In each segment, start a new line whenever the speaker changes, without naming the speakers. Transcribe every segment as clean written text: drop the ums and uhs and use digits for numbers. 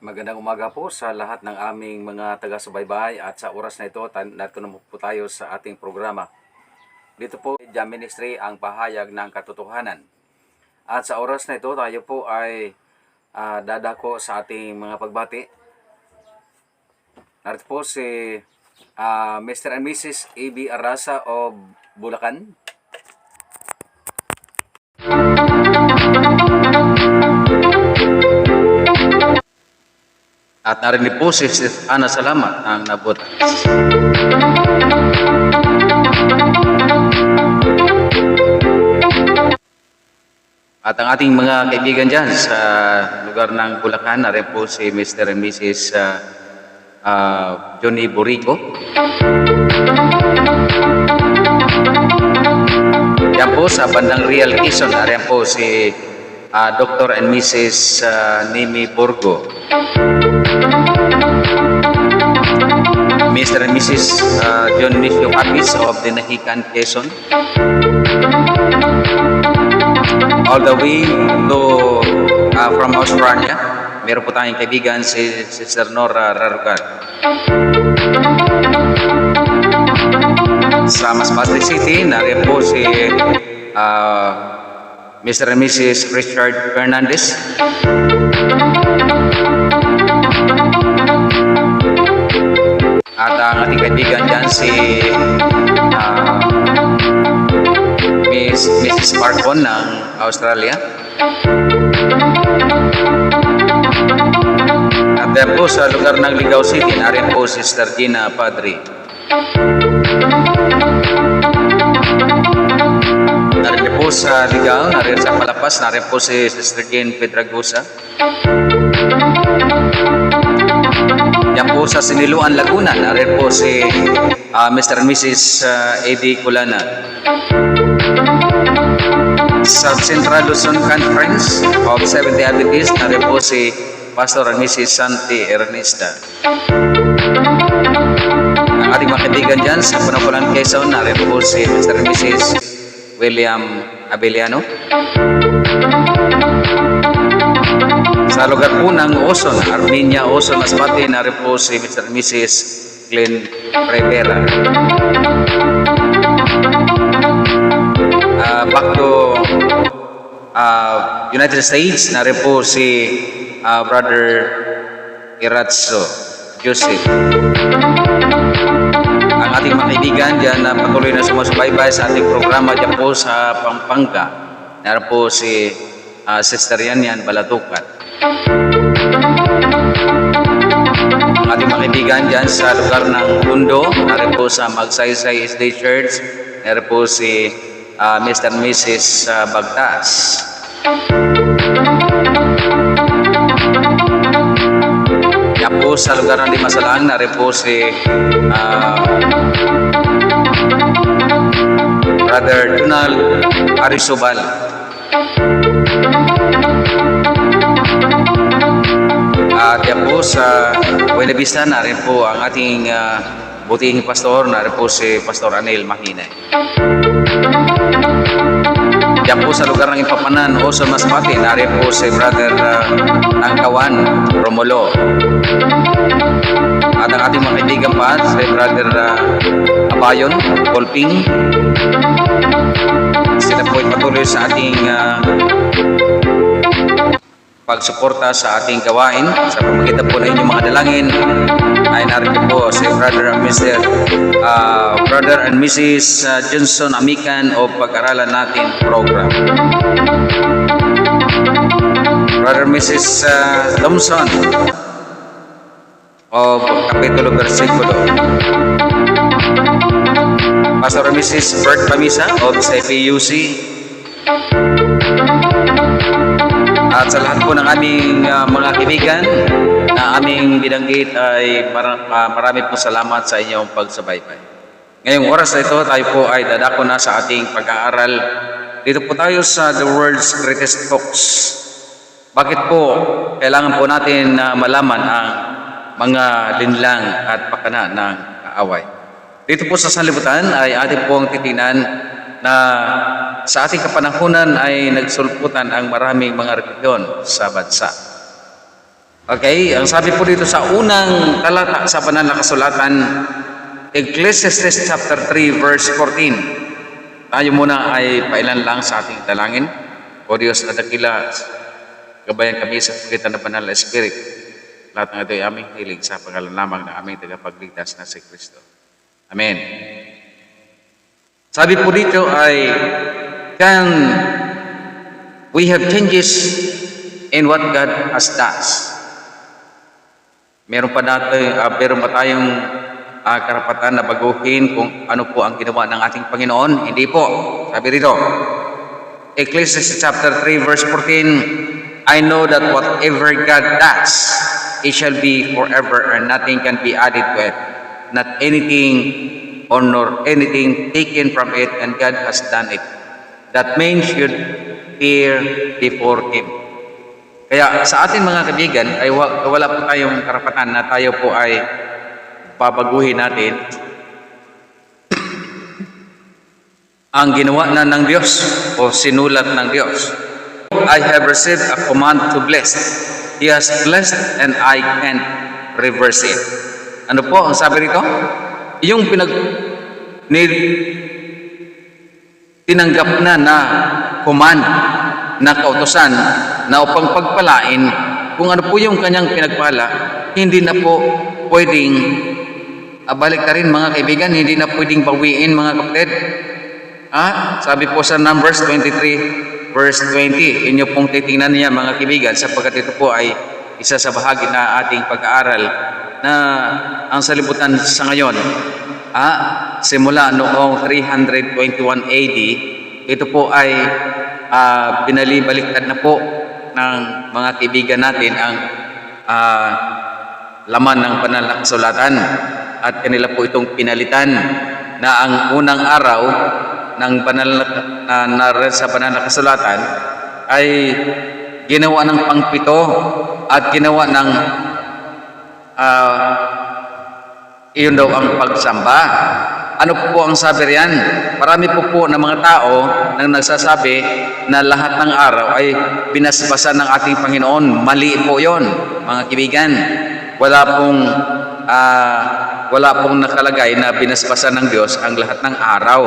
Magandang umaga po sa lahat ng aming mga taga-subaybay at sa oras na ito, narito na po tayo sa ating programa. Dito po, Jam Ministry ang pahayag ng katotohanan. At sa oras na ito, tayo po ay dadako sa ating mga pagbati. Narito po si Mr. and Mrs. A.B. Arasa of Bulacan. At narinig po si Ana Salamat ang nabutan. At ang ating mga kaibigan dyan sa lugar ng Bulacan, narin po si Mr. and Mrs. Johnny Burico. Yan po sa bandang Real Quezon, narin po si Dr. and Mrs. Nimi Burgo. Mr. and Mrs. John Nifio Capis of the Nahican, Quezon. All the way to from Australia, meron po tayong kaibigan si Sister Nora Rarugal. Sa Masbate City, narin po si Mr. and Mrs. Richard Fernandez. At ang ating kaibigan dyan si Mrs. Marcon ng Australia. At yan po sa lugar ng Ligao City, narin po si Sister Gina Padre. Narin po sa Ligao, narin sa Palapas, narin po si Sister Jane Pedragosa. Yan po sa Siniluan, Laguna, narin po si Mr. and Mrs. Eddie Culana. Sa Central Luzon Conference of Seventh-day Adventists, narin po si Pastor and Mrs. Santi Ernesta. Ang ating mga kaibigan dyan sa Punapulan, Quezon, narin po si Mr. and Mrs. William Abeliano. Sa lugar po ng Oson, Armenia, Oson, Masbate, narin po si Mr. and Mrs. Glenn Rivera. Back to United States, narin po si Brother Iratso Joseph. Ang ating mga kaibigan dyan na patuloy na sumusubaybay sa ating programa dyan po sa Pampanga, narin po si Sister Yanyan Balatukan. Ang ating mga kaibigan dyan sa lugar ng Mundo, narin po sa Magsaysay SD Church, narin po si Mr. and Mrs. Bagtas. Yan po sa lugar ng Limasalang, narin po si Brother Donald Arisubal. At yan po sa Buena Vista, narin po ang ating butihing pastor, narin po si Pastor Anel Mahinay. Yan po sa lugar ng Ipapanan, Oso Masbate, narin po si Brother Angkawan Romulo. At ang ating mga kaibigan pa, si Brother Abayon Colping. Sila po ay patuloy sa ating pagsuporta sa ating gawain. Sa pamagitan po ng inyong mga dalangin ay narito po si Brother and Mrs. Johnson Amikan o Pag-aralan Natin Program. Brother and Mrs. Thompson o Kapitulo Versikulo. Pastor and Mrs. Bert Pamisa of CPUC. At sa lahat po ng aming mga kaibigan na aming binanggit ay marami po salamat sa inyong pagsubaybay. Ngayong oras na ito, tayo po ay dadako na sa ating pag-aaral. Dito po tayo sa The World's Greatest Talks. Bakit po kailangan po natin malaman ang mga linlang at pakana ng kaaway? Dito po sa sanlibutan ay ating pong titingnan na sa ating kapanahunan ay nagsulputan ang maraming mga relihiyon sa bansa. Okay, ang sabi po dito sa unang talata sa banal na kasulatan, Ecclesiastes chapter 3 verse 14. Tayo muna ay pailan lang sa ating dalangin. O Diyos na dakila, gabayan kami sa pagitan ng banal na Spirit. Lahat ng ito ay aming hiling sa pangalan lamang ng aming tagapagligtas na si Kristo. Amen. Sabi po dito ay, can we have changes in what God has done? Meron pa tayong karapatan na baguhin kung ano po ang ginawa ng ating Panginoon? Hindi po. Sabi rito, Ecclesiastes chapter 3 verse 14, I know that whatever God does, it shall be forever and nothing can be added to it. Not anything or nor anything taken from it, and God has done it. That man should fear before Him. Kaya sa ating mga kaibigan, ay wala po tayong karapatan na tayo po ay babaguhin natin ang ginawa na ng Diyos o sinulat ng Diyos. I have received a command to bless. He has blessed and I can't reverse it. Ano po ang sabi rito? Yung tinanggap na command na kautusan na upang pagpalain, kung ano po yung kanyang pinagpala, hindi na po pwedeng balik ka rin mga kaibigan, hindi na pwedeng bawiin mga kapatid. Sabi po sa Numbers 23 verse 20, inyo pong titingnan niya mga kaibigan, sapagkat ito po ay isa sa bahagi na ating pag-aaral na ang salibutan sa ngayon, simula noong 321 AD, ito po ay binalibaliktad na po ng mga kaibigan natin ang laman ng banal na kasulatan. At kanila po itong pinalitan na ang unang araw ng banal na sa banal na kasulatan ay ginawa ng pangpito at ginawa ng iyon daw ang pagsamba. Ano po ang sabi riyan? Marami po na mga tao nang nagsasabi na lahat ng araw ay binasbasan ng ating Panginoon. Mali po yon mga kaibigan. Wala pong nakalagay na binasbasan ng Diyos ang lahat ng araw.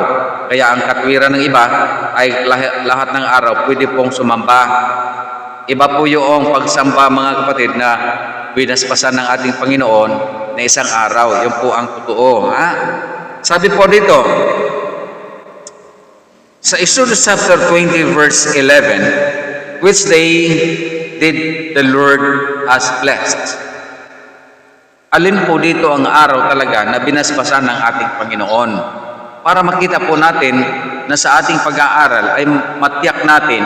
Kaya ang katwiran ng iba ay lahat ng araw pwede pong sumamba. Iba po yung pagsamba mga kapatid na binasbasan ng ating Panginoon na isang araw. Yun po ang totoo. Sabi po dito, sa Exodus chapter 20 verse 11, which day did the Lord has blessed? Alin po dito ang araw talaga na binasbasan ng ating Panginoon? Para makita po natin na sa ating pag-aaral ay matiyak natin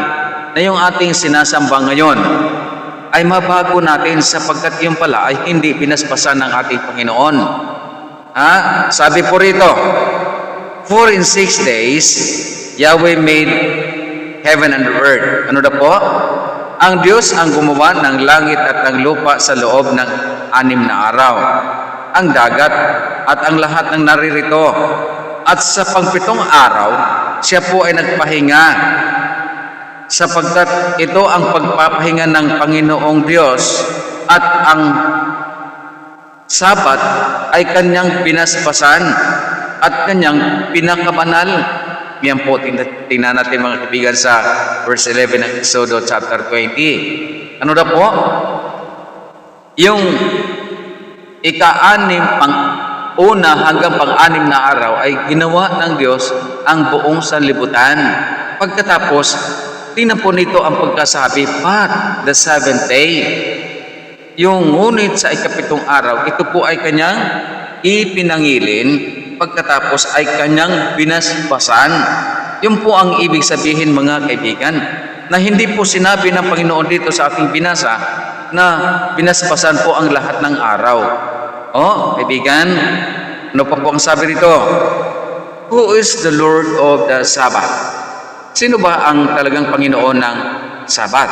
na yung ating sinasamba ngayon ay mabago natin sapagkat yung pala ay hindi binasbasan ng ating Panginoon. Sabi po rito, 4 in 6 days, Yahweh made heaven and earth. Ano na po? Ang Diyos ang gumawa ng langit at ng lupa sa loob ng 6 na araw. Ang dagat at ang lahat ng naririto. At sa pangpitong araw, siya po ay nagpahinga. Sapagkat ito ang pagpapahinga ng Panginoong Diyos at ang Sabat ay kanyang binasbasan at kanyang pinakabanal. Yan po, tingnan natin mga kaibigan sa verse 11 ng Exodus chapter 20. Ano na po? Yung ika-6 pang-una hanggang pang-6 na araw ay ginawa ng Diyos ang buong sanlibutan. Pagkatapos, tingnan po nito ang pagkasabi, but the 7th day. Yung ngunit sa ika-7 araw, ito po ay kanyang ipinangilin. Pagkatapos ay kanyang binasbasan. Yun po ang ibig sabihin mga kaibigan, na hindi po sinabi ng Panginoon dito sa ating binasa na binasbasan po ang lahat ng araw. Kaibigan, ano pa po ang sabi rito? Who is the Lord of the Sabbath? Sino ba ang talagang Panginoon ng Sabat?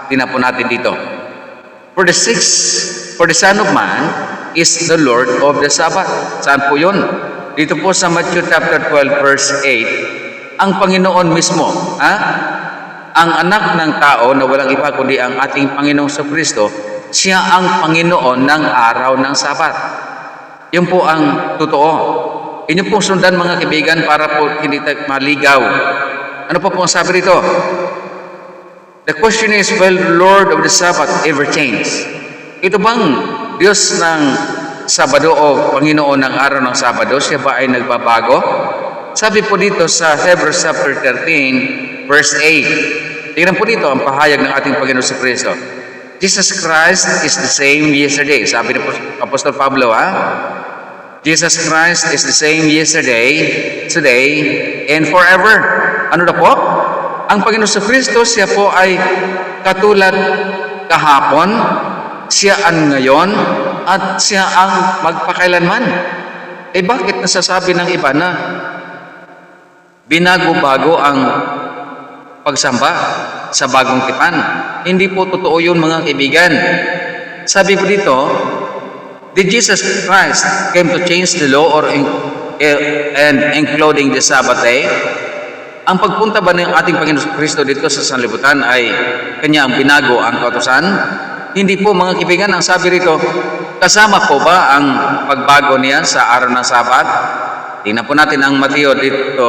Tingnan po natin dito. For the Son of Man is the Lord of the Sabbath. Saan po yun? Dito po sa Matthew chapter 12 verse 8, ang Panginoon mismo, ang anak ng tao na walang iba kundi ang ating Panginoong Kristo, siya ang Panginoon ng araw ng Sabat. Yun po ang totoo. Inyo pong sundan mga kaibigan para po hindi tayo maligaw. Ano po ang sabi rito? The question is, will the Lord of the Sabbath ever change? Ito bang Diyos ng Sabado o Panginoon ng araw ng Sabado, siya ba ay nagbabago? Sabi po dito sa Hebrews chapter 13, verse 8. Tingnan po dito ang pahayag ng ating Panginoon sa Kristo. Jesus Christ is the same yesterday. Sabi ni Apostol Pablo, Jesus Christ is the same yesterday, today, and forever. Ano na po? Ang Panginoon sa Kristo, siya po ay katulad kahapon, siya ang ngayon, at siya ang magpakailanman. Bakit nasasabi ng iba na binago-bago ang pagsamba sa bagong tipan? Hindi po totoo yun mga kaibigan. Sabi ko dito, did Jesus Christ came to change the law and including the Sabbath day? Ang pagpunta ba ng ating Panginoon Kristo dito sa sanlibutan ay kanya ang binago ang kautusan? Hindi po mga kaibigan. Ang sabi rito, kasama po ba ang pagbago niya sa araw ng Sabat? Tingnan po natin ang Mateo dito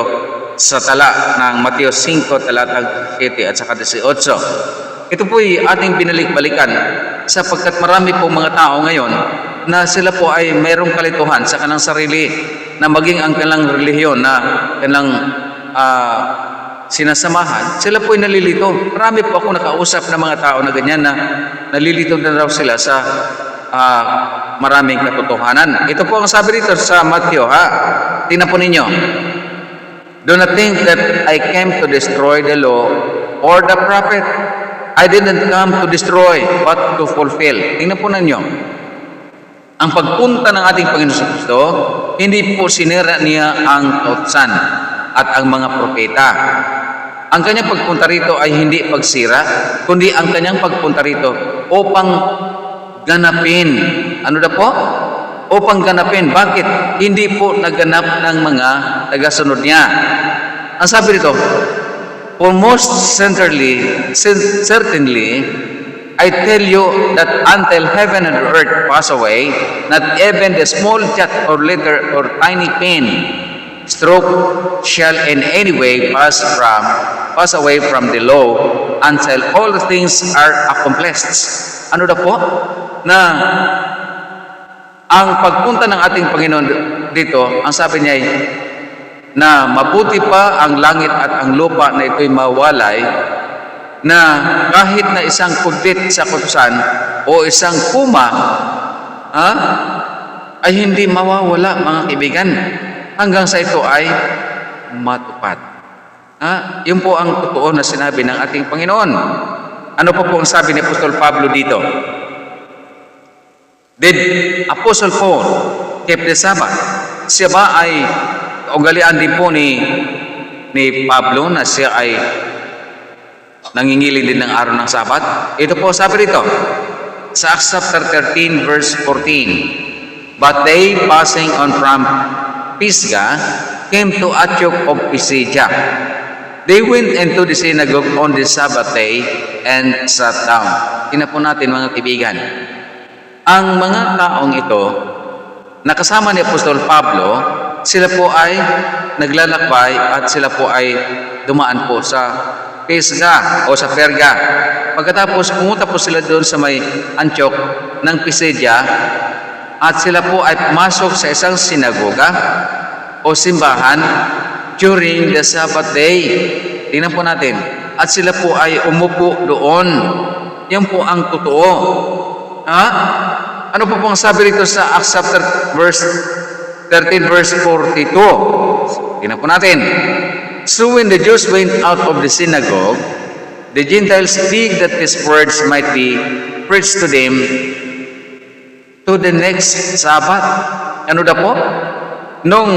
sa tala ng Mateo 5, talatang 7 at saka 18. Ito po'y ating binalik-balikan sapagkat marami po mga tao ngayon na sila po ay mayroong kalituhan sa kanilang sarili na maging ang kanilang relihiyon na kanilang sinasamahan, sila po ay nalilito. Marami po ako nakausap na mga tao na ganyan na nalilito na raw sila sa maraming katotohanan. Ito po ang sabi dito sa Matthew, tingnan po ninyo. Do not think that I came to destroy the law or the prophet. I didn't come to destroy, but to fulfill. Tingnan po ninyo. Ang pagpunta ng ating Panginoon sa Kristo, hindi po sinira niya ang kautusan at ang mga propeta. Ang kanyang pagpunta rito ay hindi pagsira, kundi ang kanyang pagpunta rito upang ganapin. Ano na po? Upang ganapin. Bakit? Hindi po naganap ng mga tagasunod niya. Ang sabi rito, for most certainly, I tell you that until heaven and earth pass away, not even the small jot or letter or tiny pen stroke shall in any way pass away from the law until all the things are accomplished. Ano na po? Na ang pagpunta ng ating Panginoon dito, ang sabi niya ay na mabuti pa ang langit at ang lupa na ito'y mawalay, na kahit na isang kudit sa kautusan o isang puma ay hindi mawawala mga kaibigan hanggang sa ito ay matupad. Yun po ang totoo na sinabi ng ating Panginoon. Ano po ang sabi ni Apostol Pablo dito? Did Apostle Paul keep the Sabbath? Siya ba ay ugalian din po ni Pablo na siya ay nangingiling din ng araw ng Sabat? Ito po sabi rito sa Acts chapter 13 verse 14. But they passing on from Pisgah came to Antioch of Pisidia. They went into the synagogue on the Sabbath day and sat down. Tingnan po natin mga kaibigan. Ang mga taong ito, nakasama ni Apostol Pablo, sila po ay naglalakbay at sila po ay dumaan po sa Pisgah o sa Perga. Pagkatapos pumunta po sila doon sa may Antioch ng Pisidia at sila po ay pumasok sa isang sinagoga o simbahan during the Sabbath day. Tingnan po natin. At sila po ay umupo doon. Yan po ang totoo. Ano po pong sabi rito sa Acts chapter 13 verse 42? Tingnan po natin. So when the Jews went out of the synagogue, the Gentiles begged that these words might be preached to them to the next Sabbath. Ano na po? Nung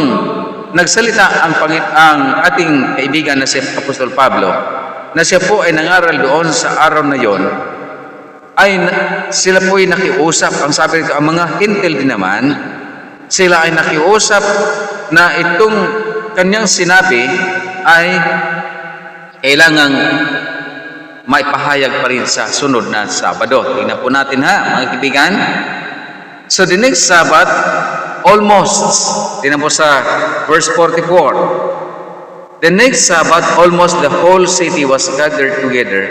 nagsalita ang ating kaibigan na si Apostol Pablo, na siya po ay nangaral doon sa araw na yon, ay sila po ay nakiusap. Ang sabi nito, ang mga Hintil din naman, sila ay nakiusap na itong kanyang sinabi ay kailangang maipahayag pa rin sa sunod na Sabado. Tingnan po natin ha, mga kaibigan. So the next Sabbath, almost, tingnan po sa verse 44. The next Sabbath, almost the whole city was gathered together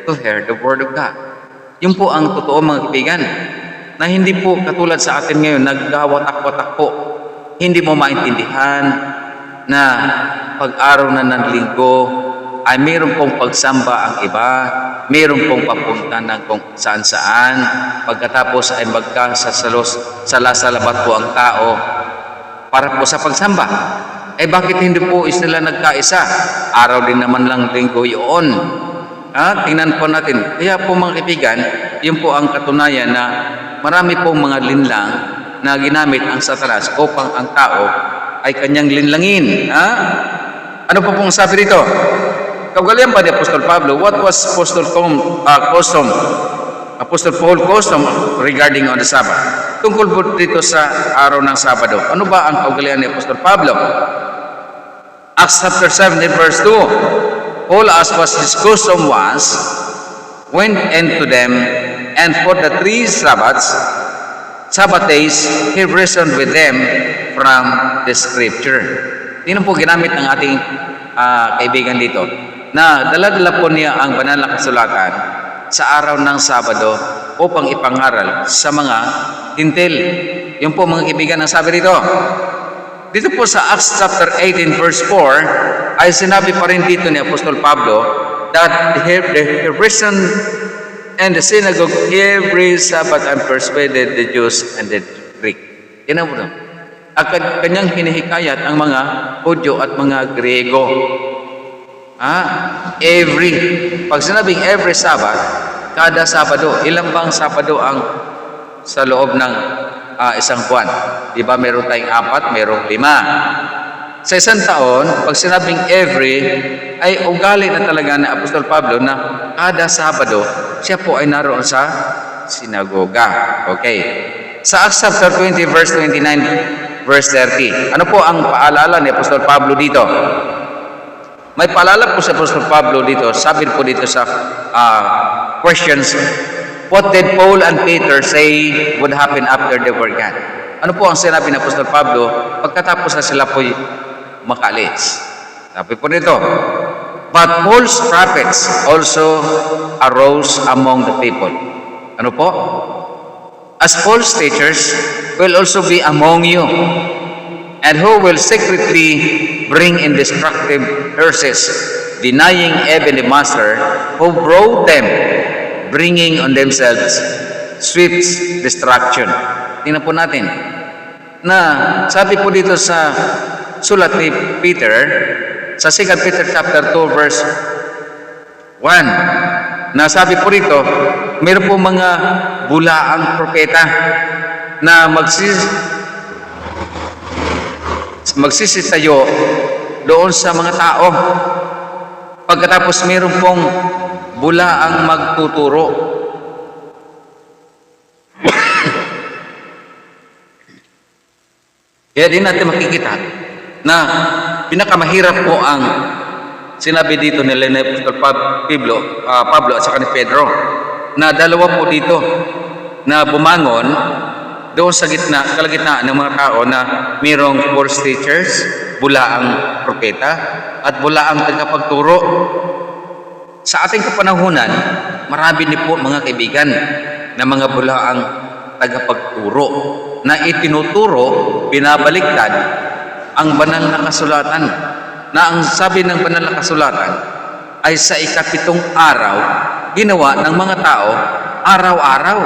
to hear the word of God. Yun po ang totoo, mga kaibigan, na hindi po katulad sa atin ngayon, nagwawatak-watak po. Hindi mo maintindihan na pag-araw na ng linggo ay mayroon pong pagsamba ang iba, mayroon pong papunta ng kung saan-saan, pagkatapos ay magkasalabat po ang tao para po sa pagsamba. Eh bakit hindi po sila nagkaisa? Araw din naman lang linggo yun. Tingnan po natin. Kaya po, mga kaibigan, yun po ang katunayan na marami pong mga linlang na ginamit ang Satanas upang ang tao ay kanyang linlangin. Ano po pong sabi dito? Kaugalian ba ni Apostol Pablo? What was Apostol Paul custom regarding on the Sabbath? Tungkol po dito sa araw ng Sabado. Ano ba ang kaugalian ni Apostol Pablo? Acts chapter 17 verse 2. Paul, as was his custom was, went into them, and for the 3 Sabbath days, he reasoned with them from the Scripture. Tingnan po ginamit ng ating kaibigan dito, na dala-dala po niya ang banal na kasulatan sa araw ng Sabado upang ipangaral sa mga hintil. Yun po, mga kaibigan, ang sabi dito. Dito po sa Acts chapter 18 verse 4 ay sinabi pa rin dito ni Apostol Pablo that he reasoned in the synagogue every Sabbath and persuaded the Jews and the Greek. Yan ang muna. At kanyang hinihikayat ang mga Hudyo at mga Griego. Pag sinabing every Sabbath, kada Sabado, ilang bang Sabado ang sa loob ng isang buwan? Di ba meron tayong 4, merong 5. Sa isang taon, pag sinabing every, ay ugali na talaga na Apostol Pablo na kada Sabado, siya po ay naroon sa sinagoga. Okay. Sa Acts chapter 20, verse 29, verse 30, ano po ang paalala ni Apostol Pablo dito? May paalala po sa Apostol Pablo dito, sabi po dito sa questions, what did Paul and Peter say would happen after they were gone? Ano po ang sinabi ng Apostol Pablo pagkatapos na sila po'y makalis? Sabi po nito, but Paul's prophets also arose among the people. Ano po? As Paul's teachers will also be among you, and who will secretly bring in destructive curses, denying even the master who brought them, bringing on themselves swift destruction. Tingnan po natin na sabi po dito sa sulat ni Peter, sa 2 Peter chapter 2 verse 1, na sabi po rito, mayroon po mga bulaang propeta na magsisitayo doon sa mga tao. Pagkatapos mayroon pong bulaang magtuturo. Kaya din natin makikita na pinakamahirap po ang sinabi dito ni Apostol Pablo at saka ni Pedro, na dalawa po dito na bumangon doon sa kalagitnaan ng mga tao na mayroong false teachers, bulaang propeta, at bulaang tagapagturo. Sa ating kapanahunan, marami din po, mga kaibigan, na mga bulaang tagapagturo na itinuturo, binabaliktad ang banal na kasulatan, na ang sabi ng banal na kasulatan ay sa ika-7 araw ginawa ng mga tao araw-araw.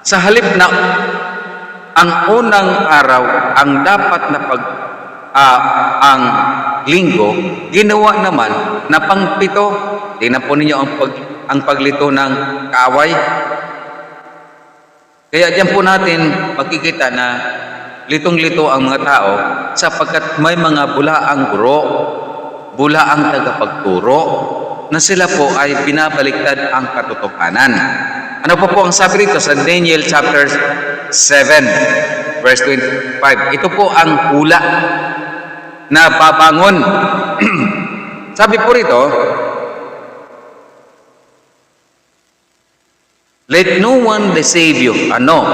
Sa halip na ang unang araw ang dapat na ang linggo, ginawa naman na pang-7. Tingnan po ninyo ang paglito ng kaaway. Kaya diyan po natin makikita na litong-lito ang mga tao sapagkat may mga bulaang guro, bulaang tagapagturo na sila po ay binabaliktad ang katotohanan. Ano po ang sabi rito sa Daniel chapter 7 verse 25? Ito po ang hula na babangon. Sabi po rito, Let no one deceive you. Ano?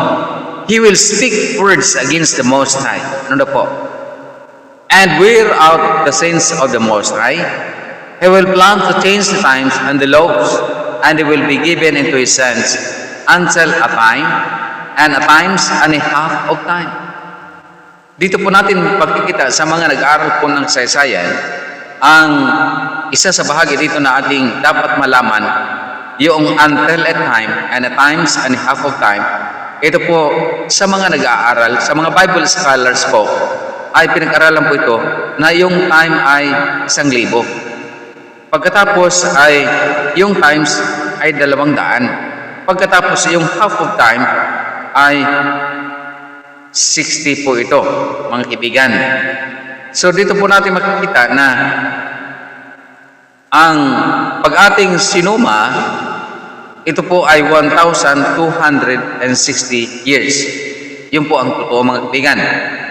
He will speak words against the Most High. Ano po? And wear out the sins of the Most High. He will plan to change the times and the laws, and he will be given into his hands until a time, and a times and a half of time. Dito po natin pagkikita sa mga nag-aaral po ng kasaysayan, ang isa sa bahagi dito na ating dapat malaman, yung until a time and a times and a half of time. Ito po sa mga nag-aaral, sa mga Bible scholars po, ay pinag-aralan po ito na yung time ay 1,000. Pagkatapos ay yung times ay 200. Pagkatapos yung half of time ay 60 po ito, mga kaibigan. So dito po natin makikita na ang pag-ating sinuma, ito po ay 1,260 years. Yun po ang totoo, mga kaibigan.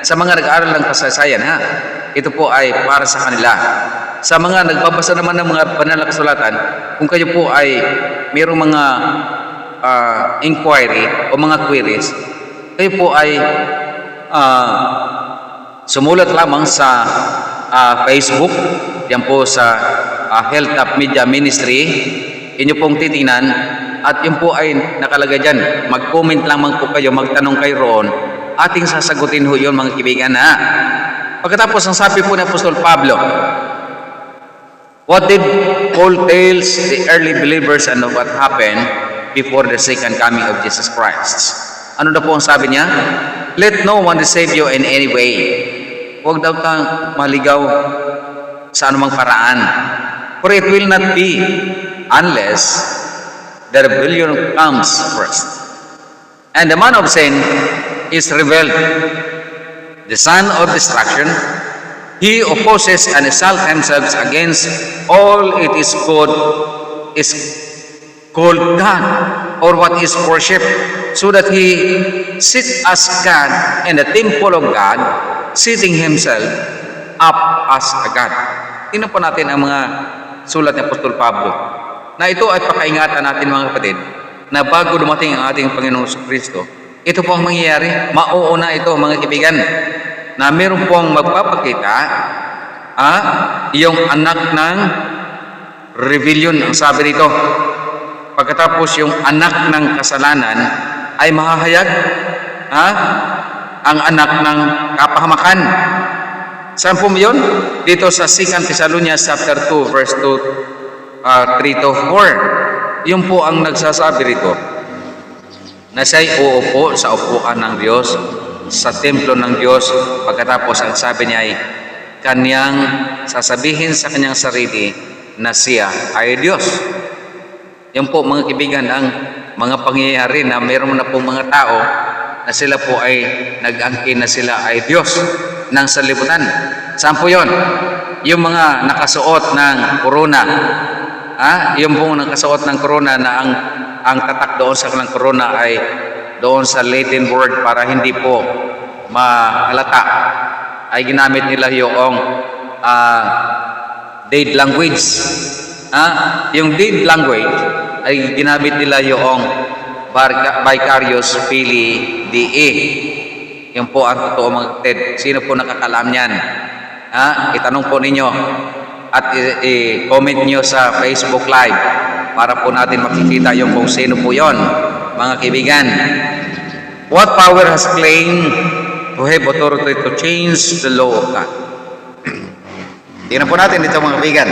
Sa mga nag-aaral ng kasaysayan, ito po ay para sa kanila. Sa mga nagbabasa naman ng mga banal na kasulatan, kung kayo po ay mayroong mga inquiry o mga queries, kayo po ay sumulat lamang sa Facebook, yan po sa Hilltop Media Ministry, inyo pong titingnan at yun po ay nakalagay dyan. Mag-comment lamang po kayo, magtanong kayo roon, ating sasagutin ho yun, mga kaibigan. Pagkatapos ang sabi po ni Apostol Pablo, what did Paul tells the early believers and of what happened before the second coming of Jesus Christ? Ano na po ang sabi niya? Let no one deceive you in any way. Huwag daw kang maligaw sa anumang paraan. For it will not be unless the rebellion comes first. And the man of sin is revealed, the son of destruction. He opposes and exalts himself against all it is called God, or what is worship, so that he sit as God in the temple of God, sitting himself up as a God. Tingnan po natin ang mga sulat ni Apostol Pablo, na ito ay pakaingatan natin, mga kapatid, na bago dumating ang ating Panginoong Kristo, ito po ang mangyayari. Mauuna ito, mga kaibigan, na meron pong magpapakita yung anak ng rebellion, ang sabi dito. Pagkatapos yung anak ng kasalanan ay mahahayag ang anak ng kapahamakan. Saan po yun? Dito sa 2 Thessalonians chapter 2 verse 3 to 4. Yun po ang nagsasabi rito na siya'y uupo sa upuan ng Diyos, sa templo ng Diyos. Pagkatapos ang sabi niya ay kanyang sasabihin sa kanyang sarili na siya ay Diyos. Yan po, mga kaibigan, ang mga pangyayari na mayroon na pong mga tao na sila po ay nag-angkin na sila ay Diyos ng sanlibutan. Saan po yun? Yung mga nakasuot ng korona. Yung po nakasuot ng korona na ang tatak doon sa kanilang korona ay doon sa Latin word para hindi po mahalata. Ay ginamit nila yung dead language. Yung dead language ay ginamit nila yung vicarious filii Dei. Yung po ang totoo, mga kapatid. Sino po nakakalam niyan? Itanong po ninyo at i-comment nyo sa Facebook Live para po natin makikita yung kung sino po yon, mga kaibigan. What power has claimed to have authority to change the law of God? Tingnan po natin dito, mga kaibigan.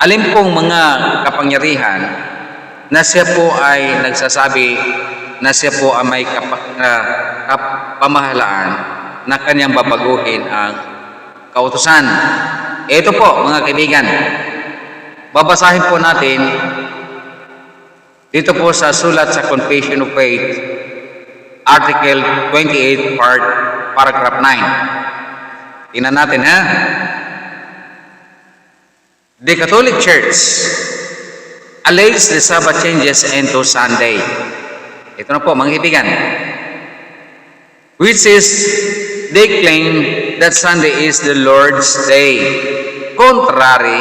Alin pong mga kapangyarihan na siya po ay nagsasabi na siya po ay may pamahalaan na kanyang babaguhin ang kautusan? Ito po, mga kaibigan, babasahin po natin dito po sa sulat sa Confession of Faith, Article 28, Paragraph 9. Tingnan natin, The Catholic Church allows the Sabbath changes into Sunday. Ito na po, mga kaibigan. Which is, they claim that Sunday is the Lord's day, contrary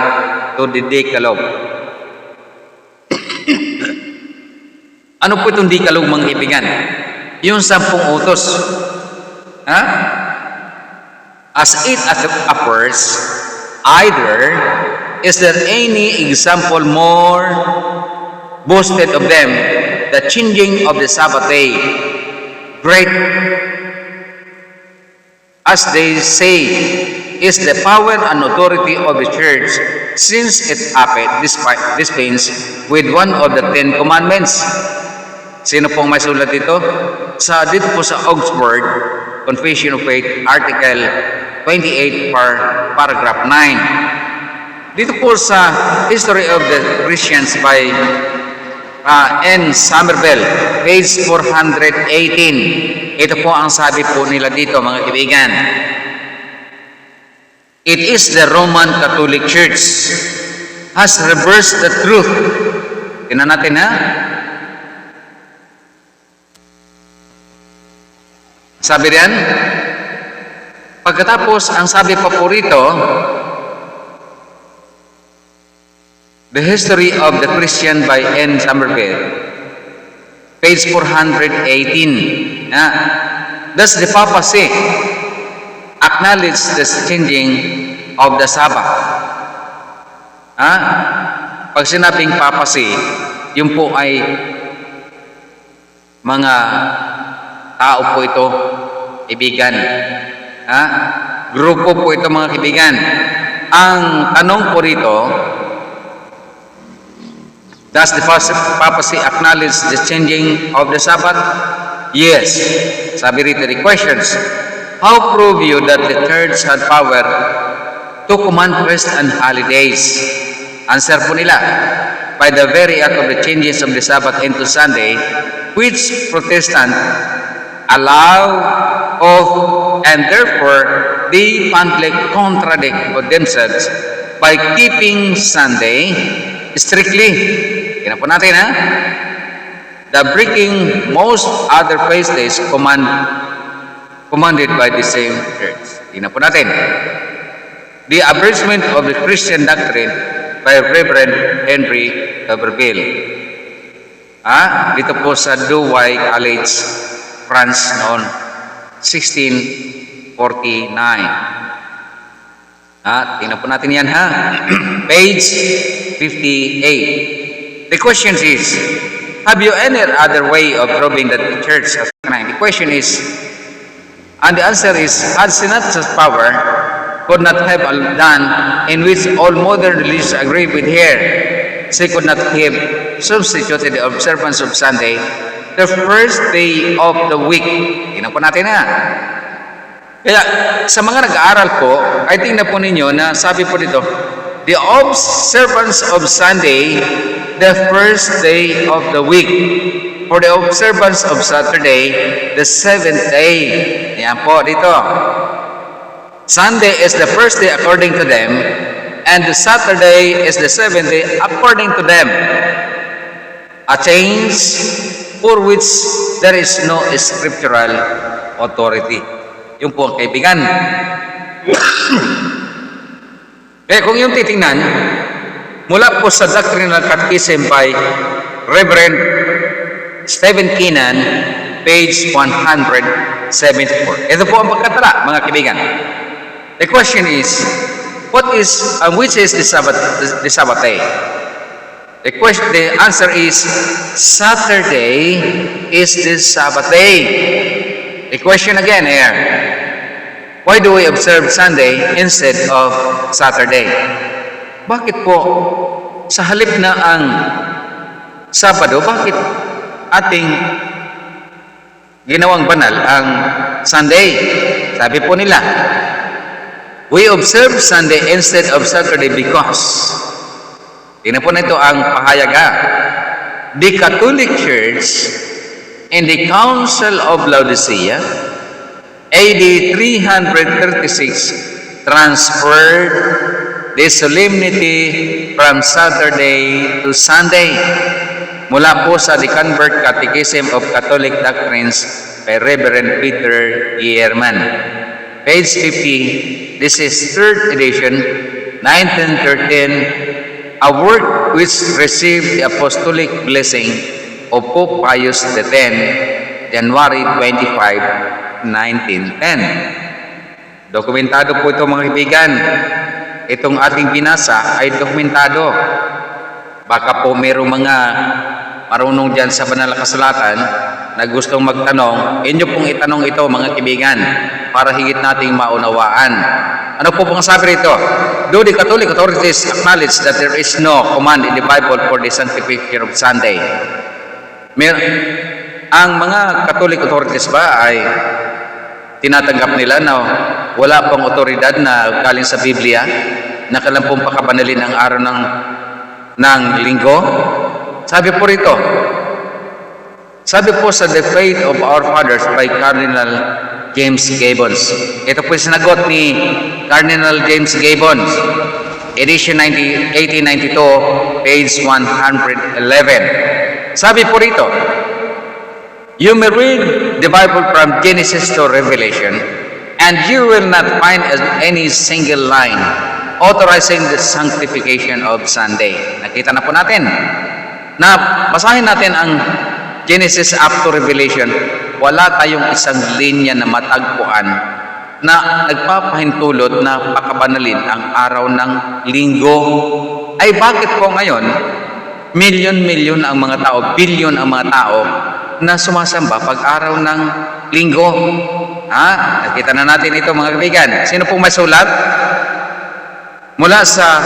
to the Decalogue. Ano po itong Decalogue, mga kaibigan? Yung 10 utos. Ha? As it appears, either is there any example more boasted of them, the changing of the Sabbath day, great as they say is the power and authority of the church, since it dispense with one of the 10 commandments. Sino pong may sulat dito? Dito po sa Oxford Confession of Faith, Article 28, paragraph 9. Dito po sa History of the Christians by N. Somerville, page 418. Ito po ang sabi po nila dito, mga kaibigan. It is the Roman Catholic Church has reversed the truth. Tingnan natin, ha? Sabi riyan, pagkatapos, ang sabi pa po rito, The History of the Christian by N. Somerville, page 418. Thus the papacy acknowledge the changing of the Sabbath. Pag sinabing papacy, yun po ay mga tao po ito, kaibigan. Grupo po ito, mga kaibigan. Ang tanong po rito, does the papacy acknowledge the changing of the Sabbath? Yes. Sabi rito, the questions, how prove you that the church had power to command feasts and holidays? Answer po nila, by the very act of the changes of the Sabbath into Sunday, which Protestant allow of, and therefore they publicly contradict themselves by keeping Sunday strictly. Tingnan po natin, ha? The breaking most other feast days commanded by the same church. Tingnan po natin. The abridgment of the Christian doctrine by Reverend Henry Somerville. Dito po sa Douai College, France noon, 1649. Tingnan po natin yan, ha? Page 58. The question is, have you any other way of proving that the church has declined? The question is, and the answer is, had Senatus power, could not have done in which all modern religions agree with here. She could not have substituted the observance of Sunday, the first day of the week. Tingnan po natin, ha? Kaya sa mga nag-aaral po, ay tingnan po ninyo na sabi po dito, the observance of Sunday, the first day of the week. For the observance of Saturday, the 7th day. Yan po dito. Sunday is the first day according to them, and the Saturday is the 7th day according to them. A change for which there is no scriptural authority. Yung po ang kaibigan. Kaya kung yung titingnan, mula po sa Doctrinal Catechism by Reverend Stephen Keenan, page 174. Ito po ang pagkatala, mga kaibigan. The question is, which is the Sabbath day? The answer is, Saturday is the Sabbath day. The question again here, why do we observe Sunday instead of Saturday? Bakit po sa halip na ang Sabado, bakit ating ginawang banal ang Sunday? Sabi po nila, we observe Sunday instead of Saturday because, tingnan po nito ang pahayaga, the Catholic Church in the Council of Laodicea, AD 336, transferred the solemnity from Saturday to Sunday. Mula po sa The Convert Catechism of Catholic Doctrines by Reverend Peter Yearman. Page 50, this is 3rd edition, 1913, a work which received the apostolic blessing of Pope Pius X, January 25, 1910. Dokumentado po ito mga kaibigan. Itong ating binasa ay dokumentado. Baka po mayroong mga marunong dyan sa banal na kasulatan na gustong magtanong, inyo pong itanong ito mga kaibigan para higit nating maunawaan. Ano po pong sabi rito? Do the Catholic authorities acknowledge that there is no command in the Bible for the sanctification of Sunday? Ang mga Catholic authorities ba ay tinatanggap nila na wala pong otoridad na galing sa Biblia na kailan pong pakabanalin ang araw ng linggo? Sabi po rito, sabi po sa The Faith of Our Fathers by Cardinal James Gibbons. Ito po yung sinagot ni Cardinal James Gibbons, edition 1892, page 111. Sabi po rito, you may read the Bible from Genesis to Revelation, and you will not find any single line authorizing the sanctification of Sunday. Nakita na po natin na basahin natin ang Genesis up to Revelation, wala tayong isang linya na matagpuan na nagpapahintulot na pakabanalin ang araw ng linggo. Ay bakit po ngayon, milyon-milyon ang mga tao, bilyon ang mga tao na sumasamba pag araw ng linggo? Nakita na natin ito mga kaibigan. Sino pong may sulat? Mula sa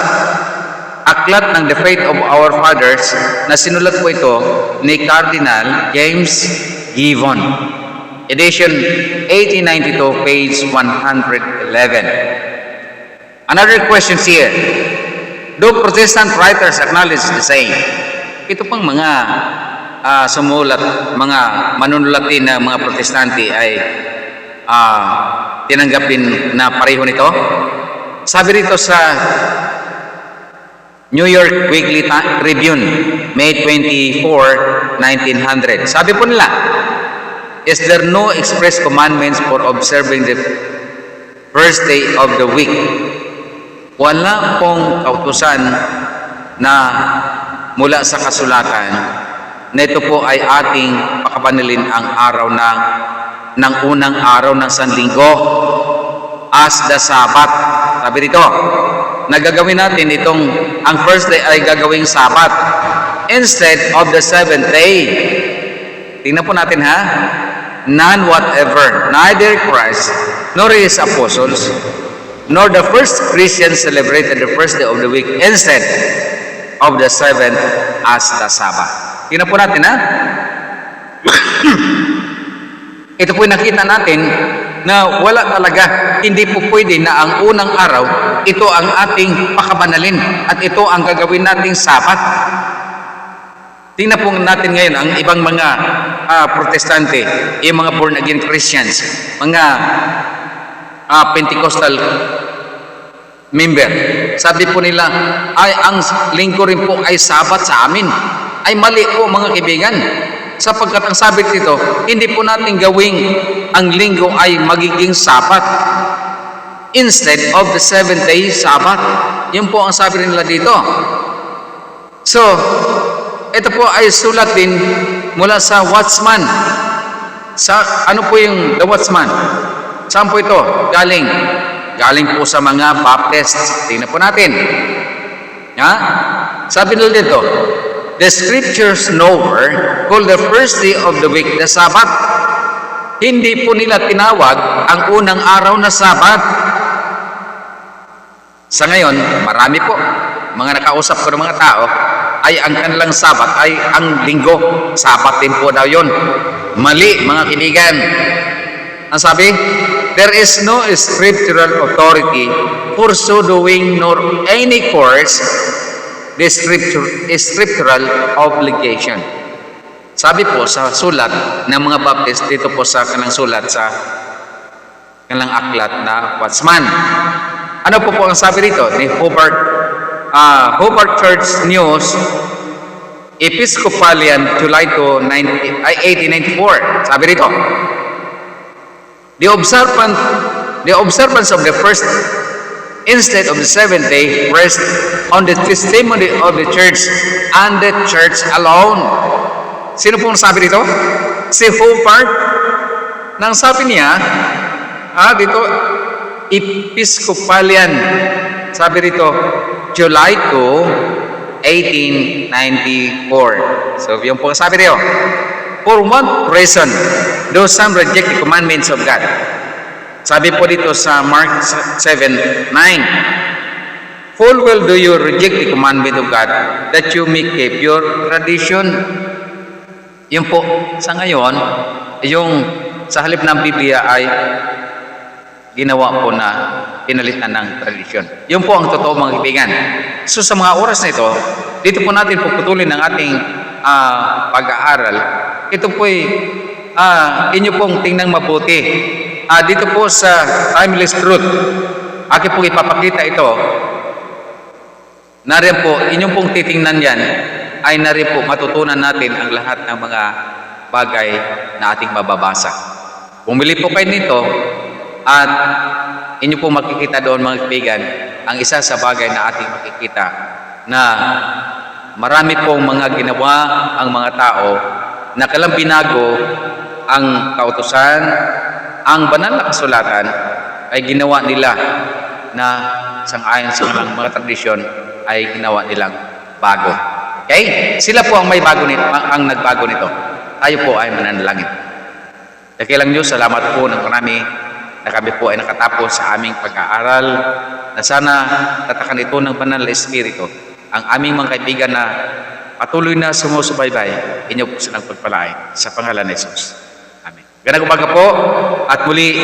aklat ng The Faith of Our Fathers na sinulat po ito ni Cardinal James Gibbon, edition 1892, page 111. Another question here. Do Protestant writers acknowledge the same? Ito pang mga sumulat, mga manunulatin na mga protestante ay tinanggap din na pareho nito. Sabi rito sa New York Weekly Tribune, May 24, 1900. Sabi po nila, is there no express commandments for observing the first day of the week? Wala pong kautusan na mula sa kasulatan na ito po ay ating pakabanalin ang araw ng unang araw ng sanlinggo as the Sabbath. Sabi rito, nagagawin natin ang first day ay gagawing Sabbath instead of the seventh day. Tingnan po natin ha. None whatever, neither Christ nor his apostles nor the first Christians celebrated the first day of the week instead of the seventh as the Sabbath. Tingnan po natin ha. Ito po nakita natin na wala talaga, hindi po pwede na ang unang araw, ito ang ating pakabanalin at ito ang gagawin nating Sabat. Tingnan po natin ngayon ang ibang mga protestante, yung mga born again Christians, mga Pentecostal member. Sabi po nila, ay ang linggo rin po ay Sabat sa amin. Ay mali po mga kaibigan. Sapagkat ang sabi dito, hindi po natin gawing ang linggo ay magiging Sabat instead of the 7-day Sabat. Yun po ang sabi nila dito. So, ito po ay sulat din mula sa Watchman. Sa ano po yung The Watchman? Saan po ito? Galing. Galing po sa mga Baptists. Tingnan po natin. Sabi nila dito, the scriptures nowhere call the first day of the week the Sabbath. Hindi po nila tinawag ang unang araw na Sabbath. Sa ngayon, marami po mga nakausap ko ng mga tao ay ang kanilang Sabbath ay ang linggo. Sabbath din po daw yun. Mali mga kaibigan. Ang sabi, there is no scriptural authority for so doing nor any course the scriptural obligation. Sabi po sa sulat ng mga Baptist, dito po sa kanilang sulat sa kanilang aklat na Watchman. Ano po ang sabi dito ni Hobart Church News, Episcopalian, July 1894. Sabi dito, the observance of the first instead of the seventh day rests on the testimony of the church and the church alone. Sino pong sabi dito? Si Hubbard. Nang sabi niya, dito, Episcopalian. Sabi dito, July 2, 1894. So, yung po sabi dito, for what reason do some reject the commandments of God? Sabi po dito sa Mark 7:9, full well do you reject the commandment of God that you may keep your tradition. Yun po, sa ngayon, yung sa halip ng Biblia ay ginawa po na pinalitan ng tradisyon. Yun po ang totoo mga kaibigan. So sa mga oras na ito, dito po natin puputulin ang ating pag-aaral. Ito po ay inyo pong tingnan mabuti. Dito po sa Timeless Truth, akin pong ipapakita ito. Nariyan po, inyong pong titingnan yan, ay nariyan po matutunan natin ang lahat ng mga bagay na ating mababasa. Bumili po kayo nito at inyo po makikita doon mga kaibigan ang isa sa bagay na ating makikita na marami pong mga ginawa ang mga tao na kalang binago ang kautusan, ang banal na kasulatan ay ginawa nila na sang-ayon sa mga tradisyon ay ginawa nilang bago. Okay? Sila po ang may bago nito, ang nagbago nito. Tayo po ay mananalangin. Dakilang Diyos, salamat po ng marami na kami po ay nakatapos sa aming pag-aaral na sana tatakan ito ng banal na Espiritu ang aming mga kaibigan na patuloy na sumusubaybay. Inyo po silang pagpalain sa pangalan ni Jesus. Amen. Ganang umaga po at muli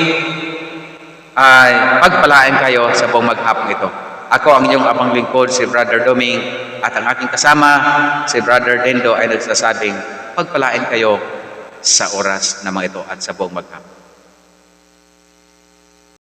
ay pagpalain kayo sa buong maghapon ito. Ako ang inyong abang lingkod, si Brother Doming, at ang aking kasama, si Brother Dendo, ay nagsasabing pagpalain kayo sa oras na mga ito at sa buong maghapon.